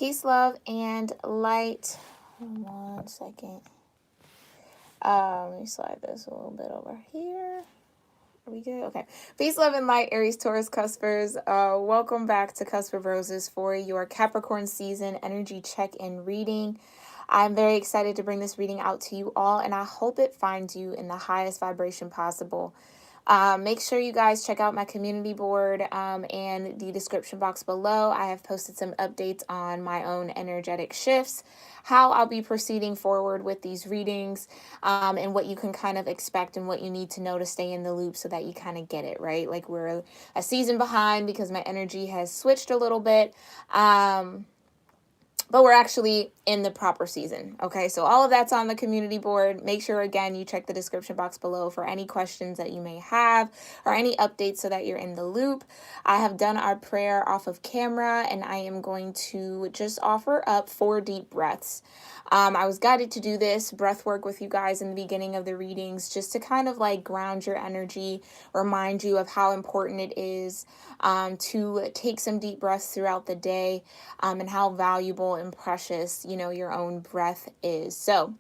Peace, love, and light. 1 second. Let me slide this a little bit over here. Are we good? Okay. Peace, love, and light, Aries-taurus cuspers. Welcome back to Cusp of Roses for your Capricorn season energy check-in reading. I'm very excited to bring this reading out to you all, and I hope it finds you in the highest vibration possible. Make sure you guys check out my community board and the description box below. I have posted some updates on my own energetic shifts, how I'll be proceeding forward with these readings, and what you can kind of expect and what you need to know to stay in the loop so that you kind of get it, right? Like we're a season behind because my energy has switched a little bit. But we're actually in the proper season. Okay, so all of that's on the community board. Make sure, again, you check the description box below for any questions that you may have or any updates so that you're in the loop. I have done our prayer off of camera, and I am going to just offer up 4 deep breaths. I was guided to do this breath work with you guys in the beginning of the readings just to kind of like ground your energy, remind you of how important it is to take some deep breaths throughout the day, and how valuable and precious, your own breath is. So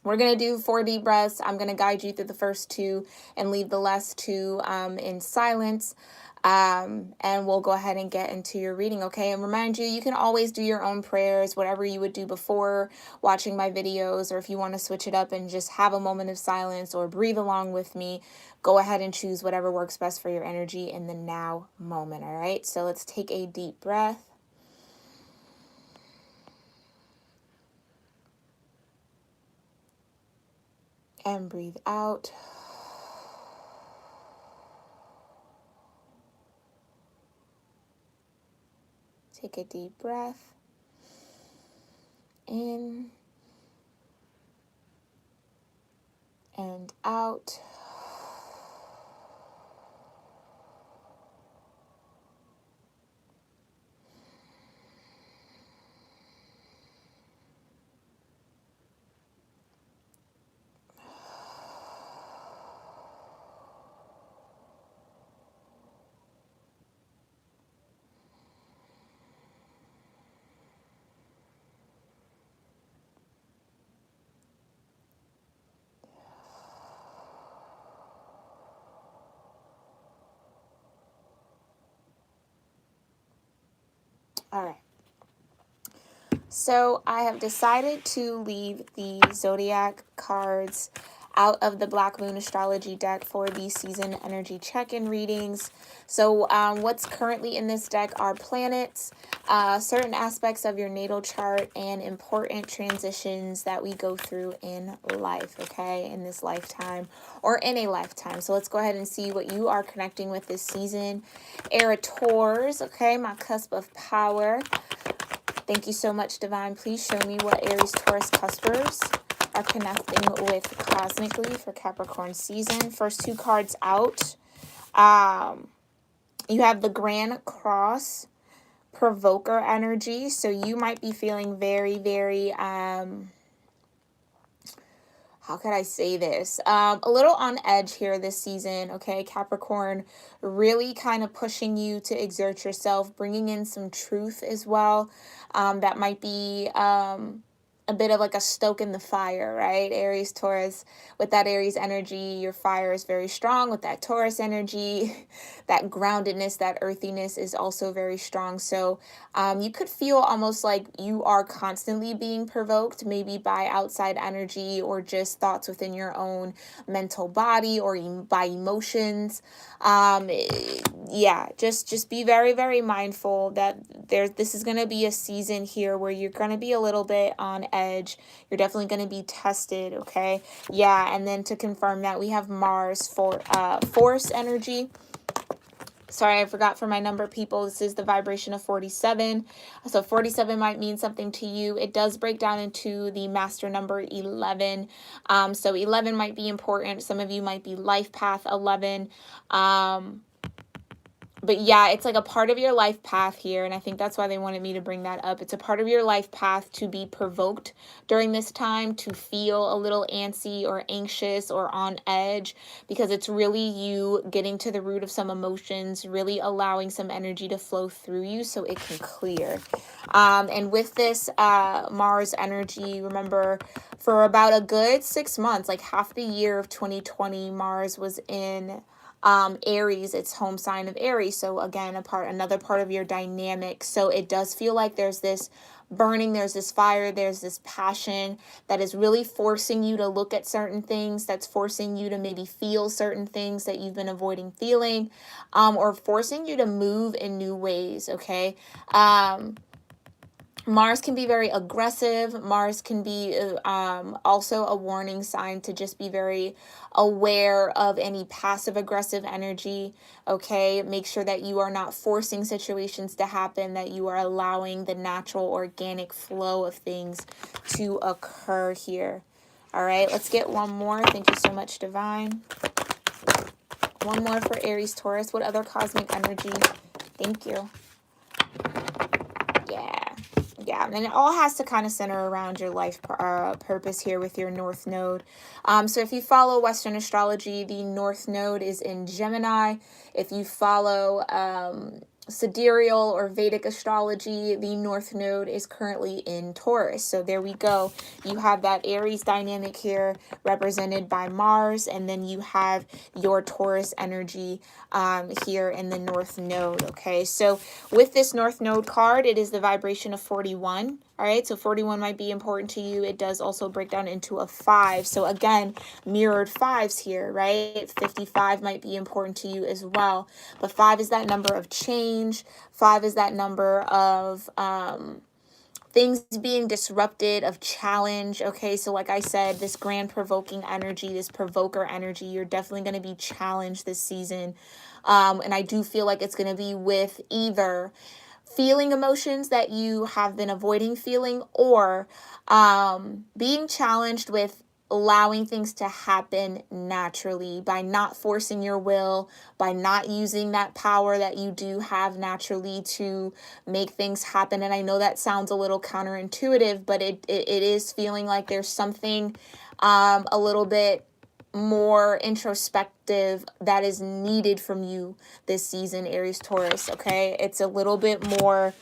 we're going to do 4 deep breaths. I'm going to guide you through the first 2 and leave the last 2 in silence. And we'll go ahead and get into your reading, okay? And remind you, you can always do your own prayers, whatever you would do before watching my videos, or if you want to switch it up and just have a moment of silence or breathe along with me, go ahead and choose whatever works best for your energy in the now moment, all right? So let's take a deep breath. And breathe out. Take a deep breath in and out. All right. So I have decided to leave the zodiac cards out of the Black Moon Astrology deck for the season energy check-in readings. So what's currently in this deck are planets, certain aspects of your natal chart, and important transitions that we go through in life, okay, in this lifetime or in a lifetime. So let's go ahead and see what you are connecting with this season. Aries-taurus, okay, my cusp of power. Thank you so much, Divine. Please show me what Aries-taurus cuspers are connecting with cosmically for Capricorn season. First 2 cards out. You have the Grand Cross, provoker energy. So you might be feeling very, very, how could I say this? A little on edge here this season, okay? Capricorn, really kind of pushing you to exert yourself, bringing in some truth as well. That might be a bit of like a stoke in the fire, right? Aries, Taurus, with that Aries energy, your fire is very strong. With that Taurus energy, that groundedness, that earthiness is also very strong. So you could feel almost like you are constantly being provoked, maybe by outside energy or just thoughts within your own mental body or by emotions. Yeah, just be very, very mindful that this is going to be a season here where you're going to be a little bit on edge. You're definitely going to be tested, okay? Yeah, and then to confirm that, we have Mars for force energy. Sorry, I forgot for my number, people. This is the vibration of 47. So 47 might mean something to you. It does break down into the master number 11. So 11 might be important. Some of you might be life path 11. But yeah, it's like a part of your life path here. And I think that's why they wanted me to bring that up. It's a part of your life path to be provoked during this time, to feel a little antsy or anxious or on edge, because it's really you getting to the root of some emotions, really allowing some energy to flow through you so it can clear. And with this Mars energy, remember, for about a good 6 months, like half the year of 2020, Mars was in Aries, its home sign of Aries. So again, another part of your dynamic. So it does feel like there's this burning, there's this fire, there's this passion that is really forcing you to look at certain things, that's forcing you to maybe feel certain things that you've been avoiding feeling, or forcing you to move in new ways. Okay. Mars can be very aggressive. Mars can be also a warning sign to just be very aware of any passive aggressive energy. Okay, make sure that you are not forcing situations to happen, that you are allowing the natural organic flow of things to occur here. All right, let's get one more. Thank you so much, Divine. One more for Aries Taurus. What other cosmic energy? Thank you. Yeah, and it all has to kind of center around your life purpose here with your North Node. So if you follow Western astrology, the North Node is in Gemini. If you follow sidereal or Vedic astrology, the North Node is currently in Taurus. So there we go. You have that Aries dynamic here represented by Mars, and then you have your Taurus energy here in the North Node. Okay, so with this North Node card, it is the vibration of 41. All right, so 41 might be important to you. It does also break down into a 5. So again, mirrored 5s here, right? 55 might be important to you as well. But 5 is that number of change. 5 is that number of things being disrupted, of challenge. Okay, so like I said, this grand provoking energy, this provoker energy, you're definitely going to be challenged this season. And I do feel like it's going to be with either feeling emotions that you have been avoiding feeling, or being challenged with allowing things to happen naturally, by not forcing your will, by not using that power that you do have naturally to make things happen. And I know that sounds a little counterintuitive, but it is feeling like there's something a little bit more introspective that is needed from you this season, Aries Taurus. Okay, it's a little bit more,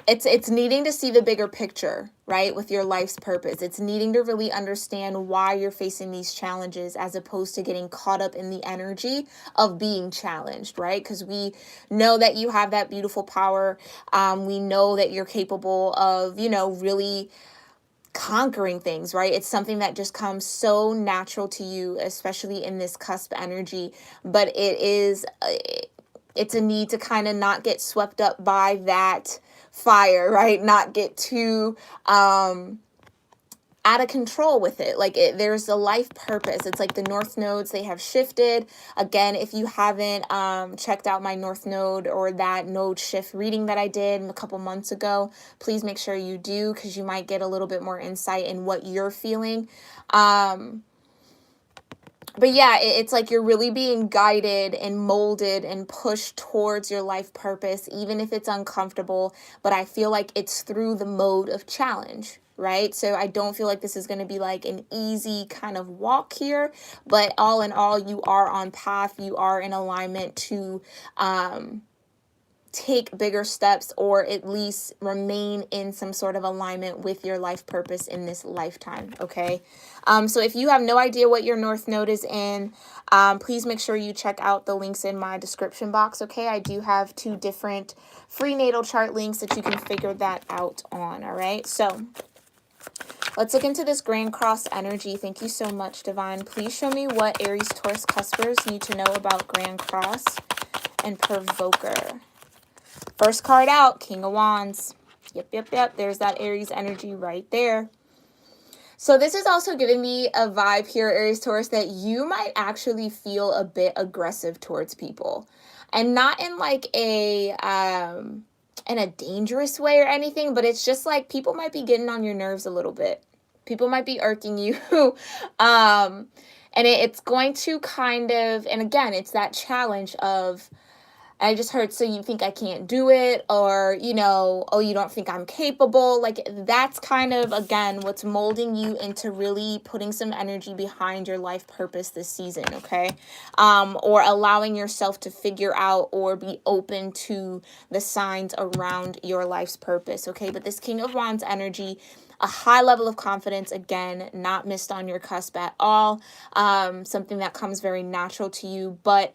it's needing to see the bigger picture, right, with your life's purpose. It's needing to really understand why you're facing these challenges, as opposed to getting caught up in the energy of being challenged, right? Because we know that you have that beautiful power. We know that you're capable of, really conquering things, right? It's something that just comes so natural to you, especially in this cusp energy. But it's a need to kind of not get swept up by that fire, right? Not get too out of control with it. Like there's a life purpose. It's like the North Nodes, they have shifted. Again, if you haven't checked out my North Node or that node shift reading that I did a couple months ago, please make sure you do, because you might get a little bit more insight in what you're feeling. But yeah, it's like you're really being guided and molded and pushed towards your life purpose, even if it's uncomfortable. But I feel like it's through the mode of challenge, right? So I don't feel like this is going to be like an easy kind of walk here. But all in all, you are on path. You are in alignment to take bigger steps, or at least remain in some sort of alignment with your life purpose in this lifetime. Okay. So if you have no idea what your North Node is in, please make sure you check out the links in my description box. Okay. I do have 2 different free natal chart links that you can figure that out on. All right. So let's look into this Grand Cross energy. Thank you so much, Divine. Please show me what Aries Taurus cuspers need to know about Grand Cross and Provoker. First card out, King of Wands. Yep. There's that Aries energy right there. So this is also giving me a vibe here, Aries Taurus, that you might actually feel a bit aggressive towards people. And not in like in a dangerous way or anything, but it's just like people might be getting on your nerves a little bit. People might be irking you. And it's going to kind of, and again, it's that challenge of, I just heard, so you think I can't do it, or, you know, oh, you don't think I'm capable. Like, that's kind of, again, what's molding you into really putting some energy behind your life purpose this season, okay? Or allowing yourself to figure out or be open to the signs around your life's purpose, okay? But this King of Wands energy, a high level of confidence, again, not missed on your cusp at all. Something that comes very natural to you, but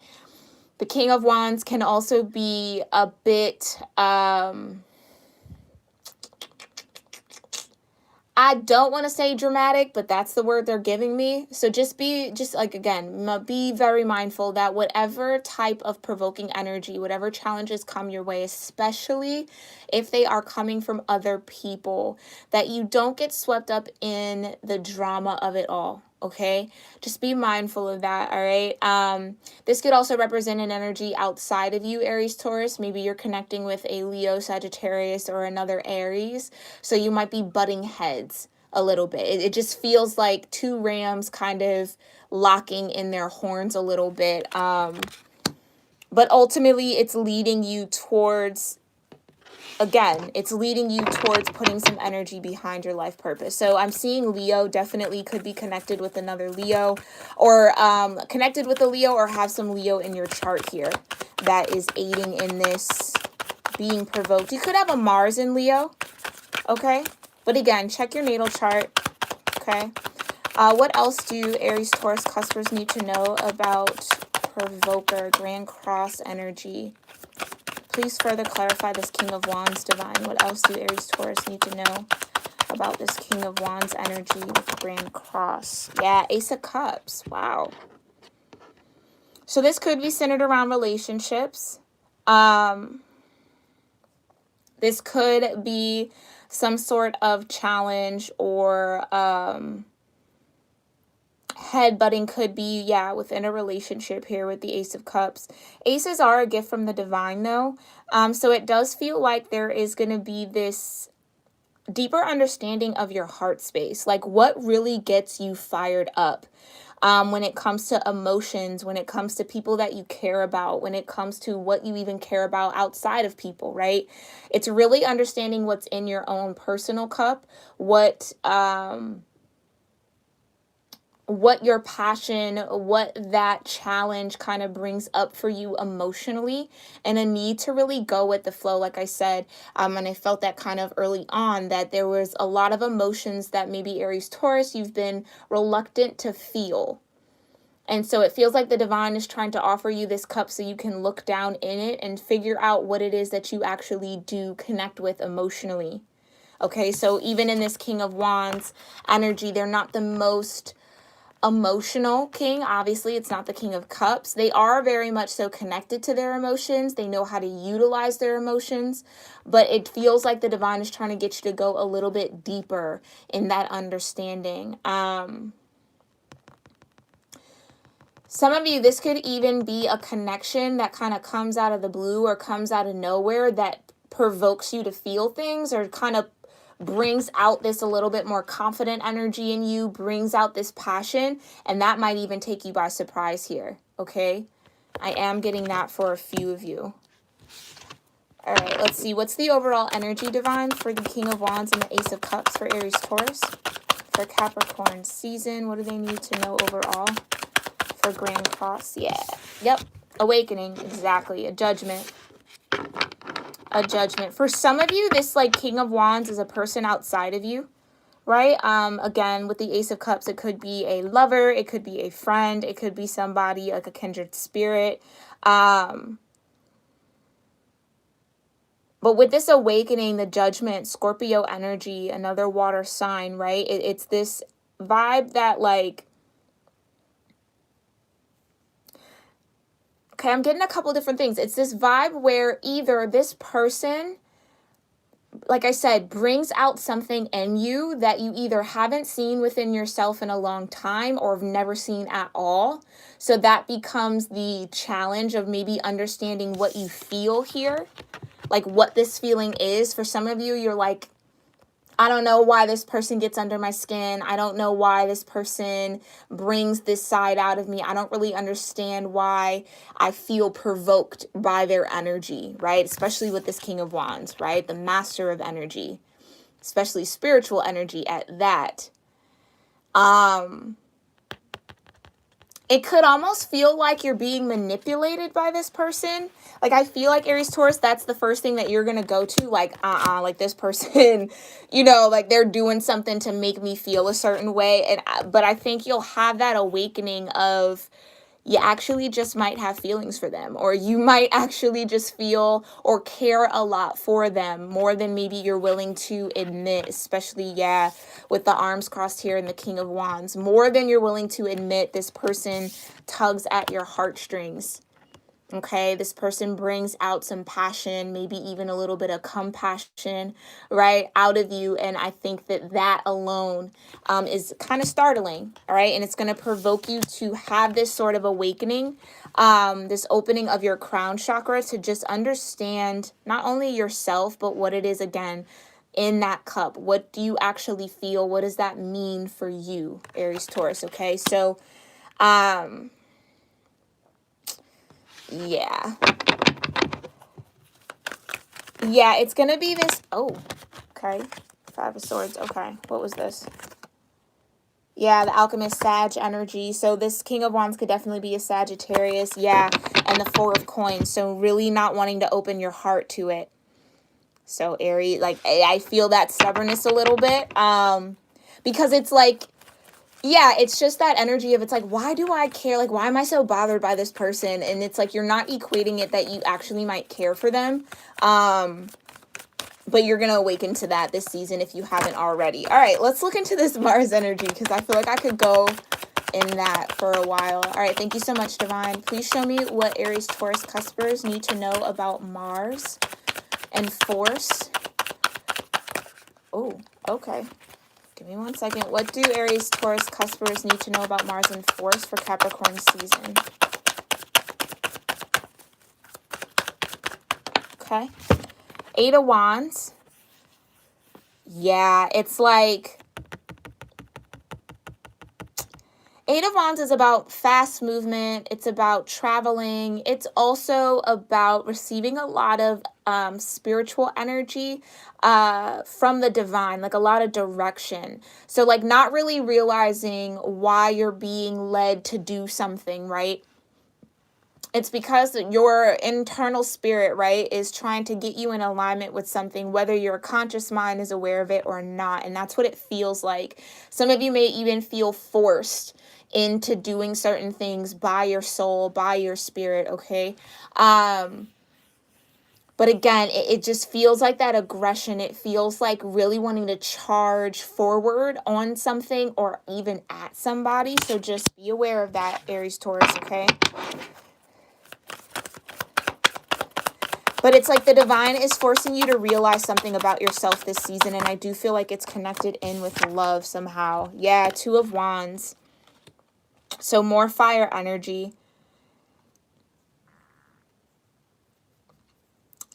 the King of Wands can also be a bit, I don't want to say dramatic, but that's the word they're giving me. So just like, again, be very mindful that whatever type of provoking energy, whatever challenges come your way, especially if they are coming from other people, that you don't get swept up in the drama of it all. Okay, just be mindful of that. All right. This could also represent an energy outside of you, Aries, Taurus. Maybe you're connecting with a Leo, Sagittarius, or another Aries. So you might be butting heads a little bit. It just feels like two rams kind of locking in their horns a little bit. But ultimately, it's leading you towards, again, it's leading you towards putting some energy behind your life purpose. So I'm seeing Leo definitely could be connected with another Leo, or connected with a Leo, or have some Leo in your chart here that is aiding in this being provoked. You could have a Mars in Leo, okay? But again, check your natal chart, okay? What else do Aries, Taurus, cuspers need to know about provoker, Grand Cross energy? Please further clarify this King of Wands, divine. What else do Aries, Taurus need to know about this King of Wands energy with Grand Cross? Yeah, Ace of Cups. Wow. So this could be centered around relationships. This could be some sort of challenge, or headbutting could be, yeah, within a relationship here with the Ace of Cups. Aces are a gift from the divine, though. So it does feel like there is going to be this deeper understanding of your heart space. Like, what really gets you fired up when it comes to emotions, when it comes to people that you care about, when it comes to what you even care about outside of people, right? It's really understanding what's in your own personal cup, what your passion, what that challenge kind of brings up for you emotionally, and a need to really go with the flow, like I said. And I felt that kind of early on, that there was a lot of emotions that maybe Aries, Taurus, you've been reluctant to feel. And so it feels like the divine is trying to offer you this cup so you can look down in it and figure out what it is that you actually do connect with emotionally. Okay, so even in this King of Wands energy, they're not the most emotional king. Obviously, it's not the King of Cups. They are very much so connected to their emotions. They know how to utilize their emotions, but it feels like the divine is trying to get you to go a little bit deeper in that understanding. Some of you, this could even be a connection that kind of comes out of the blue or comes out of nowhere that provokes you to feel things, or kind of brings out this a little bit more confident energy in you, brings out this passion, and that might even take you by surprise here, okay? I am getting that for a few of you. All right, let's see. What's the overall energy, divine, for the King of Wands and the Ace of Cups for Aries, Taurus? For Capricorn season, what do they need to know overall? For Grand Cross, yeah. Yep, awakening, exactly. A judgment. A judgment. For some of you, this like King of Wands is a person outside of you, right? Again, with the Ace of Cups, it could be a lover, it could be a friend, it could be somebody like a kindred spirit. But with this awakening, the judgment, Scorpio energy, another water sign, right? It's this vibe that like, okay, I'm getting a couple different things. It's this vibe where either this person, like I said, brings out something in you that you either haven't seen within yourself in a long time or have never seen at all. So that becomes the challenge of maybe understanding what you feel here, like what this feeling is. For some of you, you're like, I don't know why this person gets under my skin. I don't know why this person brings this side out of me. I don't really understand why I feel provoked by their energy, right? Especially with this King of Wands, right? The master of energy, especially spiritual energy at that. It could almost feel like you're being manipulated by this person. Like, I feel like Aries Taurus, that's the first thing that you're going to go to. Like, like this person, you know, like they're doing something to make me feel a certain way. But I think you'll have that awakening of, you actually just might have feelings for them, or you might actually just feel or care a lot for them more than maybe you're willing to admit, especially, yeah, with the arms crossed here and the King of Wands. More than you're willing to admit, this person tugs at your heartstrings. Okay, this person brings out some passion, maybe even a little bit of compassion, right, out of you. And I think that that alone is kind of startling, all right? And it's going to provoke you to have this sort of awakening, this opening of your crown chakra to just understand not only yourself, but what it is, again, in that cup. What do you actually feel? What does that mean for you, Aries Taurus? Okay, so yeah. Yeah, it's going to be this. Oh, okay. Five of Swords. Okay. What was this? Yeah, the Alchemist Sag energy. So this King of Wands could definitely be a Sagittarius. Yeah. And the Four of Coins. So really not wanting to open your heart to it. So Aries, like, I feel that stubbornness a little bit. Because it's like, yeah, it's just that energy of, it's like, why do I care? Like, why am I so bothered by this person? And it's like, you're not equating it that you actually might care for them. But you're going to awaken to that this season if you haven't already. All right, let's look into this Mars energy, because I feel like I could go in that for a while. All right, thank you so much, Divine. Please show me what Aries Taurus cuspers need to know about Mars and force. Oh, okay. Give me 1 second. What do Aries Taurus cuspers need to know about Mars and force for Capricorn season? Okay. 8 of Wands. Yeah, it's like 8 of Wands is about fast movement. It's about traveling. It's also about receiving a lot of spiritual energy from the divine, like a lot of direction. So like not really realizing why you're being led to do something, right? It's because your internal spirit, right, is trying to get you in alignment with something, whether your conscious mind is aware of it or not. And that's what it feels like. Some of you may even feel forced into doing certain things by your soul, by your spirit, okay? But again, it just feels like that aggression. It feels like really wanting to charge forward on something or even at somebody. So just be aware of that, Aries Taurus, okay? But it's like the divine is forcing you to realize something about yourself this season. And I do feel like it's connected in with love somehow. Yeah, 2 of Wands. So more fire energy.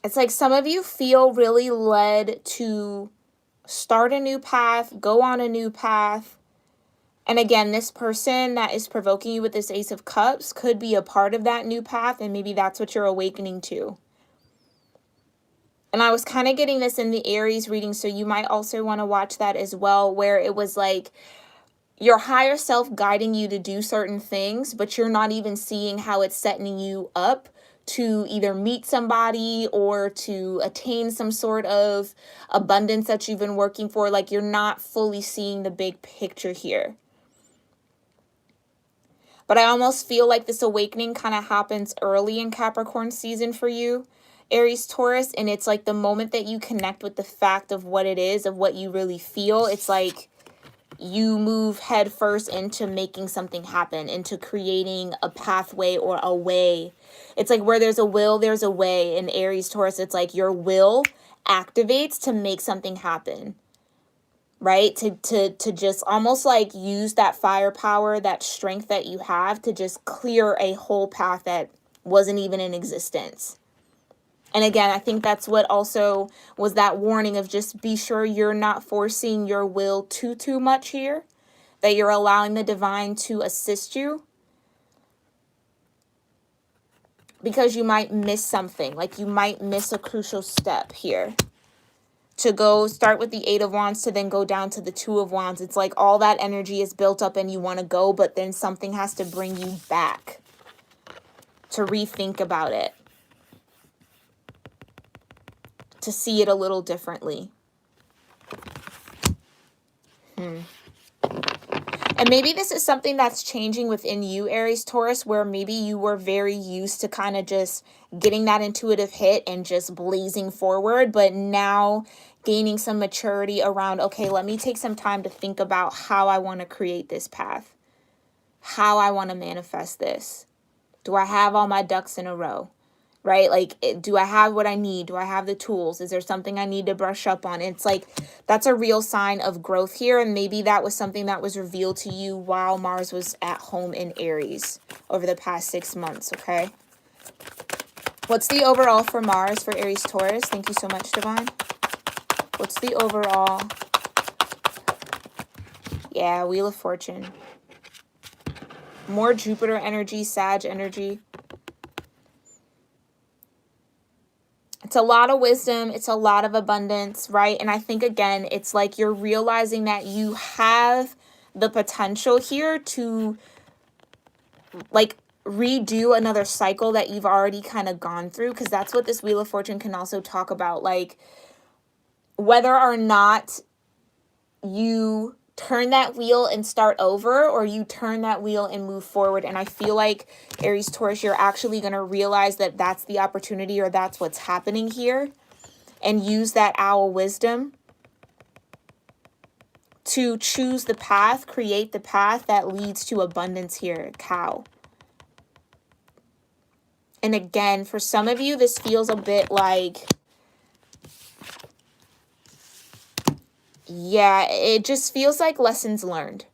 It's like some of you feel really led to start a new path, go on a new path. And again, this person that is provoking you with this Ace of Cups could be a part of that new path. And maybe that's what you're awakening to. And I was kind of getting this in the Aries reading, so you might also want to watch that as well, where it was like your higher self guiding you to do certain things, but you're not even seeing how it's setting you up to either meet somebody or to attain some sort of abundance that you've been working for. Like you're not fully seeing the big picture here. But I almost feel like this awakening kind of happens early in Capricorn season for you, Aries Taurus, and it's like the moment that you connect with the fact of what it is, of what you really feel, it's like you move headfirst into making something happen, into creating a pathway or a way. It's like where there's a will, there's a way. In Aries Taurus, it's like your will activates to make something happen, right? To just almost like use that firepower, that strength that you have to just clear a whole path that wasn't even in existence. And again, I think that's what also was that warning of just be sure you're not forcing your will too much here, that you're allowing the divine to assist you, because you might miss something. Like you might miss a crucial step here. To go start with the 8 of Wands to then go down to the 2 of Wands. It's like all that energy is built up and you want to go, but then something has to bring you back to rethink about it, to see it a little differently. And maybe this is something that's changing within you, Aries, Taurus, where maybe you were very used to kind of just getting that intuitive hit and just blazing forward, but now gaining some maturity around, okay, let me take some time to think about how I want to create this path, how I want to manifest this. Do I have all my ducks in a row? Right? Like, do I have what I need? Do I have the tools? Is there something I need to brush up on? It's like, that's a real sign of growth here. And maybe that was something that was revealed to you while Mars was at home in Aries over the past 6 months. Okay. What's the overall for Mars for Aries Taurus? Thank you so much, Divine. What's the overall? Yeah, Wheel of Fortune. More Jupiter energy, Sag energy. It's a lot of wisdom. It's a lot of abundance, right? And I think, again, it's like you're realizing that you have the potential here to, like, redo another cycle that you've already kind of gone through, because that's what this Wheel of Fortune can also talk about. Like, whether or not you turn that wheel and start over, or you turn that wheel and move forward. And I feel like, Aries Taurus, you're actually going to realize that that's the opportunity, or that's what's happening here, and use that owl wisdom to choose the path, create the path that leads to abundance here, cow. And again, for some of you, this feels a bit like, yeah, it just feels like lessons learned.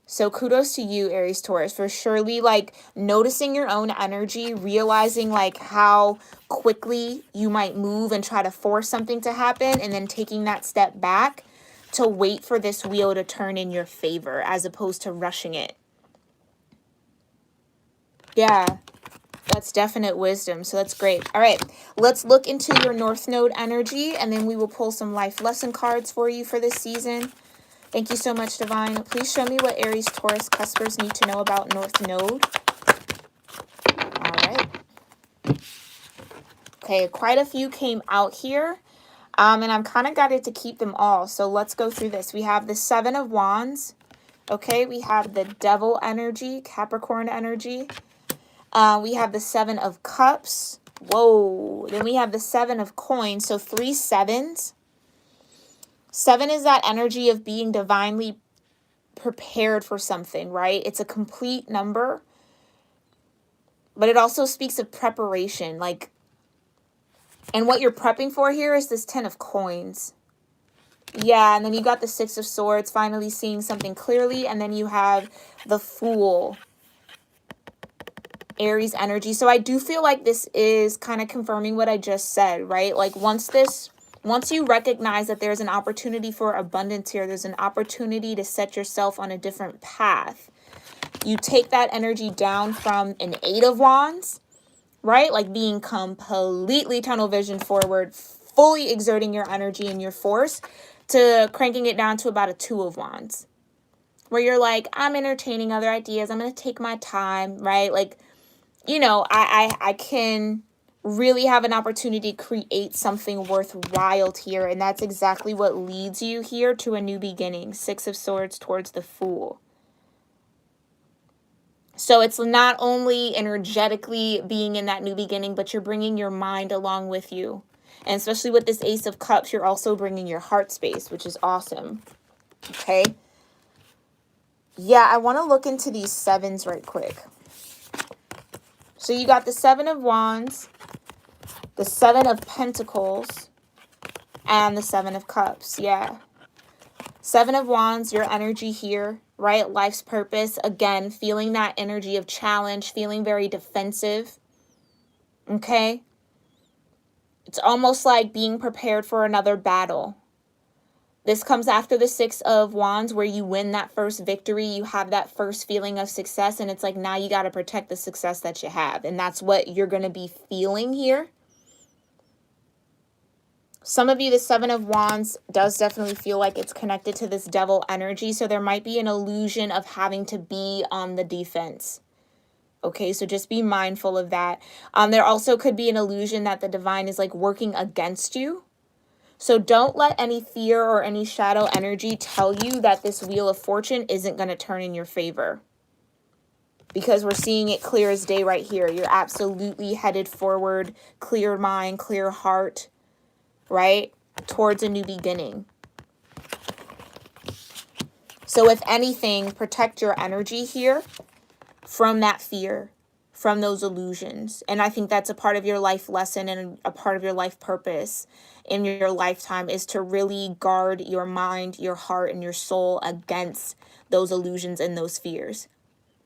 So kudos to you, Aries Taurus, for surely like noticing your own energy, realizing like how quickly you might move and try to force something to happen, and then taking that step back to wait for this wheel to turn in your favor as opposed to rushing it. Yeah, that's definite wisdom. So that's great. All right, let's look into your North Node energy, and then we will pull some life lesson cards for you for this season. Thank you so much, Divine. Please show me what Aries Taurus cuspers need to know about North Node. All right. Okay, quite a few came out here. And I'm kind of guided to keep them all. So let's go through this. We have the 7 of Wands. Okay, we have the Devil energy, Capricorn energy. We have the 7 of Cups. Whoa. Then we have the 7 of Coins. So 3 7s. 7 is that energy of being divinely prepared for something, right? It's a complete number. But it also speaks of preparation. Like, and what you're prepping for here is this 10 of Coins. Yeah, and then you got the 6 of Swords, finally seeing something clearly. And then you have the Fool, Aries energy. So I do feel like this is kind of confirming what I just said, right? Like once you recognize that there's an opportunity for abundance here, there's an opportunity to set yourself on a different path. You take that energy down from an 8 of Wands, right? Like being completely tunnel vision forward, fully exerting your energy and your force, to cranking it down to about a 2 of Wands, where you're like, I'm entertaining other ideas. I'm going to take my time, right? Like, you know, I can really have an opportunity to create something worthwhile here. And that's exactly what leads you here to a new beginning. 6 of Swords towards the Fool. So it's not only energetically being in that new beginning, but you're bringing your mind along with you. And especially with this Ace of Cups, you're also bringing your heart space, which is awesome. Okay. Yeah, I want to look into these 7s right quick. So you got the 7 of Wands, the 7 of Pentacles, and the 7 of Cups. Yeah. 7 of Wands, your energy here, right? Life's purpose. Again, feeling that energy of challenge, feeling very defensive. Okay. It's almost like being prepared for another battle. This comes after the Six of Wands, where you win that first victory. You have that first feeling of success. And it's like, now you got to protect the success that you have. And that's what you're going to be feeling here. Some of you, the Seven of Wands does definitely feel like it's connected to this devil energy. So there might be an illusion of having to be on the defense. Okay, so just be mindful of that. There also could be an illusion that the divine is like working against you. So don't let any fear or any shadow energy tell you that this Wheel of Fortune isn't going to turn in your favor. Because we're seeing it clear as day right here. You're absolutely headed forward, clear mind, clear heart, right? Towards a new beginning. So if anything, protect your energy here from that fear, from those illusions. And I think that's a part of your life lesson and a part of your life purpose in your lifetime, is to really guard your mind, your heart, and your soul against those illusions and those fears.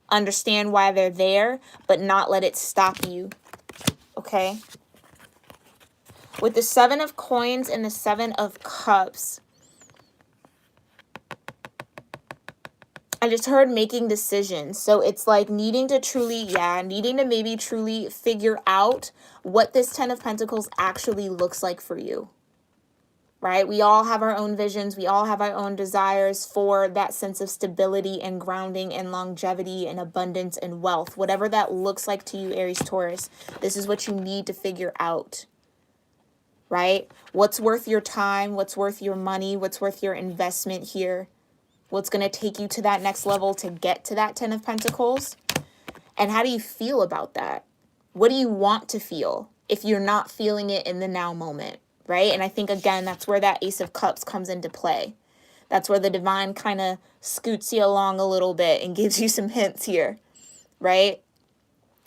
Understand why they're there, but not let it stop you. Okay? With the Seven of Coins and the Seven of Cups, I just heard making decisions. So it's like needing to maybe truly figure out what this Ten of Pentacles actually looks like for you, right? We all have our own visions. We all have our own desires for that sense of stability and grounding and longevity and abundance and wealth. Whatever that looks like to you, Aries, Taurus, this is what you need to figure out, right? What's worth your time? What's worth your money? What's worth your investment here? What's going to take you to that next level to get to that Ten of Pentacles? And how do you feel about that? What do you want to feel if you're not feeling it in the now moment, right? And I think, again, that's where that Ace of Cups comes into play. That's where the divine kind of scoots you along a little bit and gives you some hints here, right?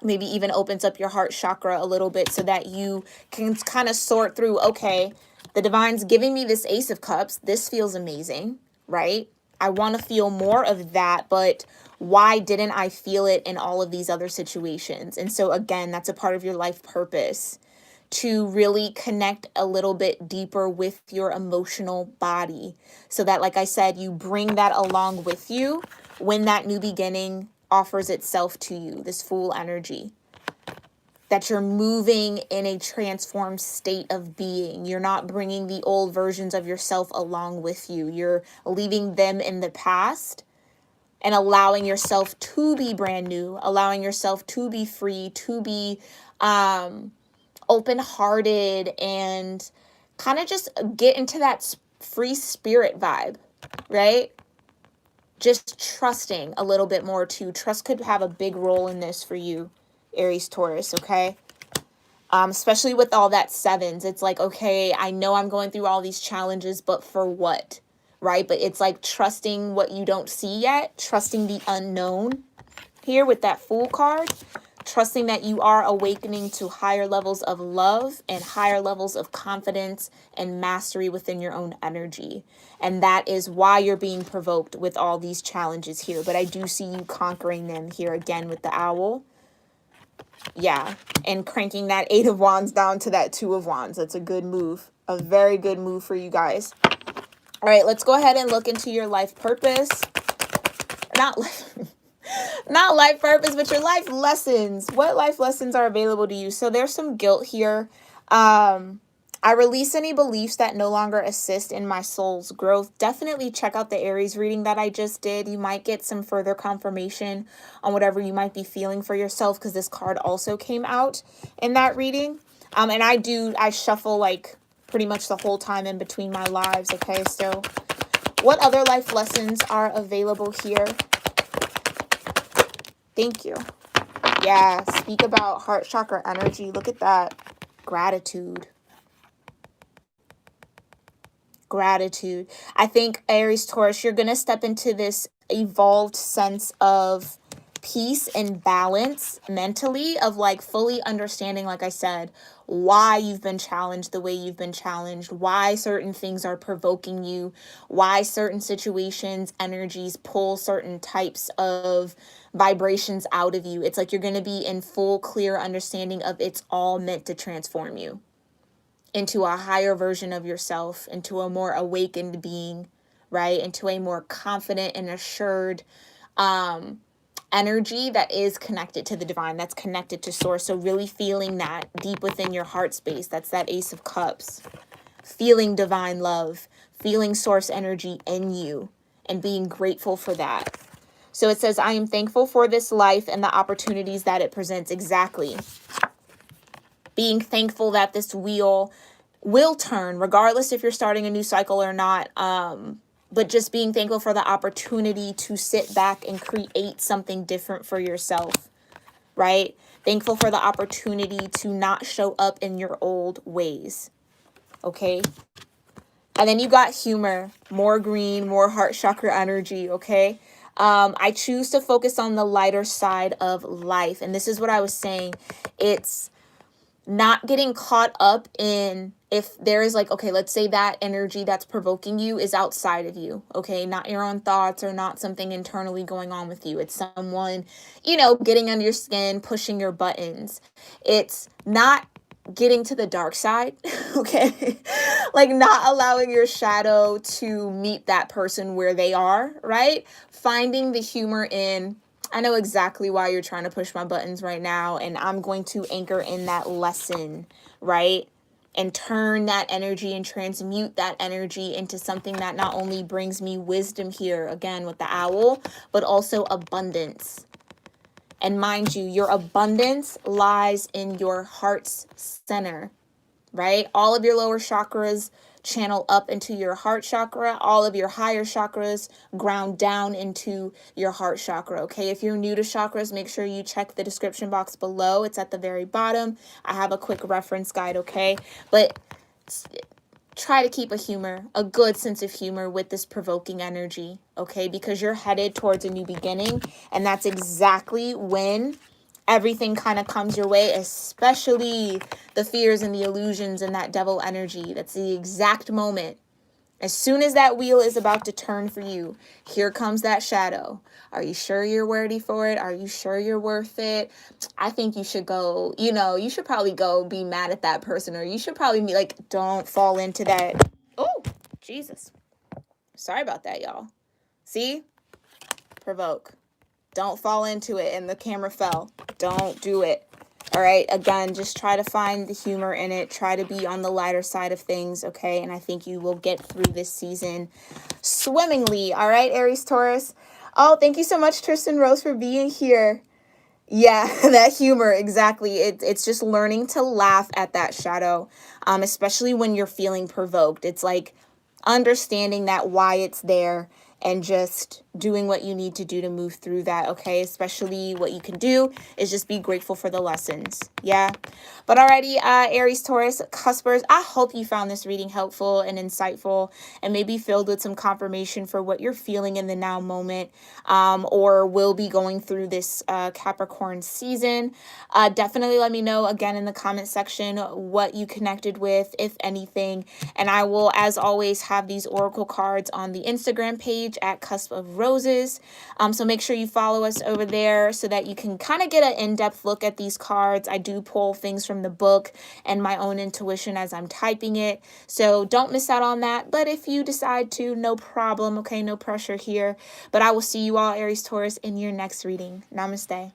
Maybe even opens up your heart chakra a little bit so that you can kind of sort through, okay, the divine's giving me this Ace of Cups. This feels amazing, right? I want to feel more of that, but why didn't I feel it in all of these other situations? And so again, that's a part of your life purpose, to really connect a little bit deeper with your emotional body, so that, like I said, you bring that along with you when that new beginning offers itself to you, this Fool energy. That you're moving in a transformed state of being. You're not bringing the old versions of yourself along with you. You're leaving them in the past and allowing yourself to be brand new, allowing yourself to be free, to be open-hearted, and kind of just get into that free spirit vibe, right? Just trusting a little bit more too. Trust could have a big role in this for you, Aries, Taurus, okay? Especially with all that sevens. It's like, okay, I know I'm going through all these challenges, but for what, right? But it's like trusting what you don't see yet, trusting the unknown here with that Fool card, trusting that you are awakening to higher levels of love and higher levels of confidence and mastery within your own energy. And that is why you're being provoked with all these challenges here. But I do see you conquering them here again with the owl. Yeah, and cranking that Eight of Wands down to that Two of Wands. That's a good move. A very good move for you guys. All right, let's go ahead and look into your life purpose. Not life purpose, but your life lessons. What life lessons are available to you? So there's some guilt here. I release any beliefs that no longer assist in my soul's growth. Definitely check out the Aries reading that I just did. You might get some further confirmation on whatever you might be feeling for yourself, because this card also came out in that reading. And I shuffle like pretty much the whole time in between my lives. Okay, so what other life lessons are available here? Thank you. Yeah, speak about heart chakra energy. Look at that. Gratitude. Gratitude. I think, Aries, Taurus, you're going to step into this evolved sense of peace and balance mentally, of like fully understanding, like I said, why you've been challenged the way you've been challenged, why certain things are provoking you, why certain situations, energies pull certain types of vibrations out of you. It's like you're going to be in full, clear understanding of it's all meant to transform you. into a higher version of yourself, into a more awakened being, right? Into a more confident and assured energy that is connected to the divine, that's connected to source. So really feeling that deep within your heart space. That's that Ace of Cups. Feeling divine love, feeling source energy in you, and being grateful for that. So it says, I am thankful for this life and the opportunities that it presents. Exactly. Being thankful that this wheel will turn, regardless if you're starting a new cycle or not. But just being thankful for the opportunity to sit back and create something different for yourself, right? Thankful for the opportunity to not show up in your old ways, okay? And then you got humor, more green, more heart chakra energy, okay? I choose to focus on the lighter side of life. And this is what I was saying. It's not getting caught up in, if there is like, okay, let's say that energy that's provoking you is outside of you, okay? Not your own thoughts or not something internally going on with you. It's someone, getting under your skin, pushing your buttons. It's not getting to the dark side, okay? Like not allowing your shadow to meet that person where they are, right? Finding the humor in, I know exactly why you're trying to push my buttons right now, and I'm going to anchor in that lesson, right? And turn that energy and transmute that energy into something that not only brings me wisdom here, again with the owl, but also abundance. And mind you, your abundance lies in your heart's center, right? All of your lower chakras channel up into your heart chakra. All of your higher chakras ground down into your heart chakra, okay? If you're new to chakras, make sure you check the description box below. It's at the very bottom. I have a quick reference guide, okay? But try to keep a good sense of humor with this provoking energy, okay? Because you're headed towards a new beginning, and that's exactly when everything kind of comes your way, especially the fears and the illusions and that devil energy. That's the exact moment. As soon as that wheel is about to turn for you, here comes that shadow. Are you sure you're worthy for it? Are you sure you're worth it? I think you should go, you should probably go be mad at that person, or you should probably be like, don't fall into that. Oh, Jesus. Sorry about that, y'all. See? Provoke. Don't fall into it, and the camera fell. Don't do it. All right, again, just try to find the humor in it. Try to be on the lighter side of things, okay? And I think you will get through this season swimmingly. All right, Aries Taurus. Oh, thank you so much, Tristan Rose, for being here. Yeah, that humor, exactly. It's just learning to laugh at that shadow, especially when you're feeling provoked. It's like understanding that why it's there and just doing what you need to do to move through that, okay? Especially what you can do is just be grateful for the lessons, yeah? But alrighty, Aries, Taurus, cuspers, I hope you found this reading helpful and insightful and maybe filled with some confirmation for what you're feeling in the now moment, or will be going through this Capricorn season. Definitely let me know again in the comment section what you connected with, if anything. And I will, as always, have these oracle cards on the Instagram page at Cusp of Roses. So make sure you follow us over there so that you can kind of get an in-depth look at these cards. I do pull things from the book and my own intuition as I'm typing it. So don't miss out on that. But if you decide to, no problem. Okay, no pressure here. But I will see you all, Aries Taurus, in your next reading. Namaste.